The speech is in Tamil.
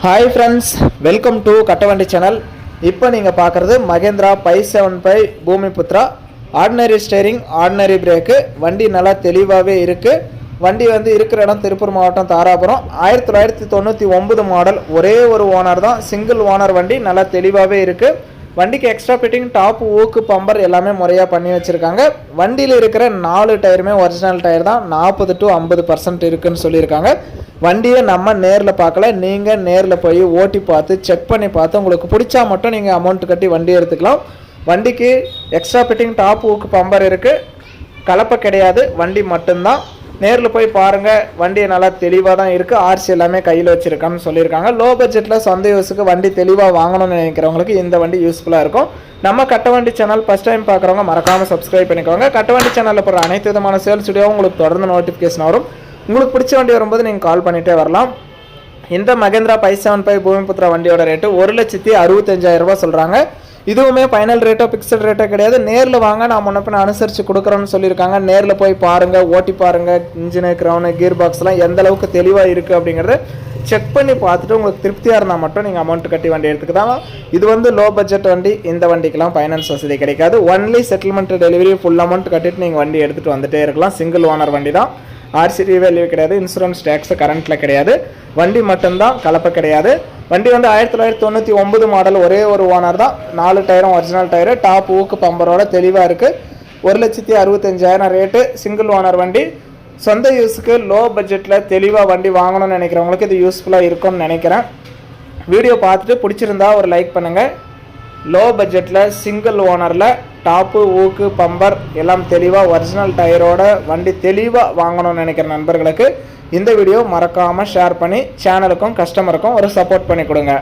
Hi friends, welcome to Kattavandi channel. இப்போ நீங்கள் பார்க்குறது Mahindra 575 Bhoomiputra. Ordinary steering, ordinary brake. வண்டி நல்லா தெளிவாகவே இருக்குது. வண்டி இருக்கிற இடம் திருப்பூர் மாவட்டம் தாராபுரம். 1999 மாடல். ஒரே ஒரு ஓனர் தான், சிங்கிள் ஓனர் வண்டி. நல்லா தெளிவாகவே இருக்குது. வண்டிக்கு எக்ஸ்ட்ரா ஃபிட்டிங், டாப், ஊக்கு, பம்பர் எல்லாமே முறையாக பண்ணி வச்சுருக்காங்க. வண்டியில் இருக்கிற 4 டயருமே ஒரிஜினல் டயர் தான். 40 to 50% இருக்குதுன்னு சொல்லியிருக்காங்க. வண்டியை நம்ம நேரில் பார்க்கல, நீங்கள் நேரில் போய் ஓட்டி பார்த்து செக் பண்ணி பார்த்து உங்களுக்கு பிடிச்சா மட்டும் நீங்கள் அமௌண்ட் கட்டி வண்டி எடுத்துக்கலாம். வண்டிக்கு எக்ஸ்ட்ரா ஃபிட்டிங், டாப், ஊக்கு, பம்பர் இருக்குது. கலப்பை கிடையாது, வண்டி மட்டும்தான். நேரில் போய் பாருங்கள். வண்டி நல்லா தெளிவாக தான் இருக்குது. ஆர்சி எல்லாமே கையில் வச்சுருக்கான்னு சொல்லியிருக்காங்க. லோ பட்ஜெட்டில் சொந்த யூஸுக்கு வண்டி தெளிவாக வாங்கணும்னு நினைக்கிறவங்களுக்கு இந்த வண்டி யூஸ்ஃபுல்லாக இருக்கும். நம்ம கட்டவண்டி சேனல் ஃபஸ்ட் டைம் பார்க்குறவங்க மறக்காமல் சப்ஸ்கிரைப் பண்ணிக்கோங்க. கட்டவண்டி சேனலில் போகிற அனைத்து விதமான சேல்ஸ் வீடியோவும் உங்களுக்கு தொடர்ந்து நோட்டிஃபிகேஷன் வரும். உங்களுக்கு பிடிச்ச வண்டி வரும்போது நீங்கள் கால் பண்ணிகிட்டே வரலாம். இந்த மகேந்திரா 575 பூமிபுத்ரா வண்டியோட ரேட்டு 1,65,000 சொல்கிறாங்க. இதுவுமே ஃபைனல் ரேட்டோ ஃபிக்ஸட் ரேட்டோ கிடையாது. நேரில் வாங்க, நான் முன்னப்பின அனுசரித்து கொடுக்குறோன்னு சொல்லியிருக்காங்க. நேரில் போய் பாருங்கள், ஓட்டி பாருங்கள். இன்ஜினு, க்ரௌனு, கீர் பாக்ஸ்லாம் எந்த அளவுக்கு தெளிவாக இருக்குது அப்படிங்கிறத செக் பண்ணி பார்த்துட்டு உங்களுக்கு திருப்தியாக இருந்தால் மட்டும் நீங்கள் அமௌண்ட் கட்டி வண்டி எடுத்துக்கலாம். இது லோ பட்ஜெட் வண்டி. இந்த வண்டிக்கெலாம் ஃபைனான்ஸ் வசதி கிடைக்காது. Only settlement, delivery, full amount கட்டிட்டு நீங்கள் வண்டி எடுத்துகிட்டு வந்துட்டே இருக்கலாம். சிங்கிள் ஓனர் வண்டி தான். ஆர்சி வேல்யூ கிடையாது, இன்சூரன்ஸ் டேக்ஸ் கரண்ட்டில் கிடையாது. வண்டி மட்டும்தான், கலப்பை கிடையாது. வண்டி 1999 மாடல். ஒரே ஒரு ஓனர் தான். 4 டயரும் ஒரிஜினல் டயரு. டாப், ஊக்கு, பம்பரோட தெளிவாக இருக்குது. 1,65,000 ரேட்டு. சிங்கிள் ஓனர் வண்டி. சொந்த யூஸுக்கு லோ பட்ஜெட்டில் தெளிவாக வண்டி வாங்கணும்னு நினைக்கிறவங்களுக்கு இது யூஸ்ஃபுல்லாக இருக்கும்னு நினைக்கிறேன். வீடியோ பார்த்துட்டு பிடிச்சிருந்தா ஒரு லைக் பண்ணுங்கள். லோ பட்ஜெட்டில் சிங்கிள் ஓனரில் டாப்பு, ஊக்கு, பம்பர் எல்லாம் தெளிவாக ஒரிஜினல் டயரோட வண்டி தெளிவாக வாங்கணும்னு நினைக்கிற நண்பர்களுக்கு இந்த வீடியோ மறக்காமல் ஷேர் பண்ணி சேனலுக்கும் கஸ்டமருக்கும் ஒரு சப்போர்ட் பண்ணி கொடுங்க.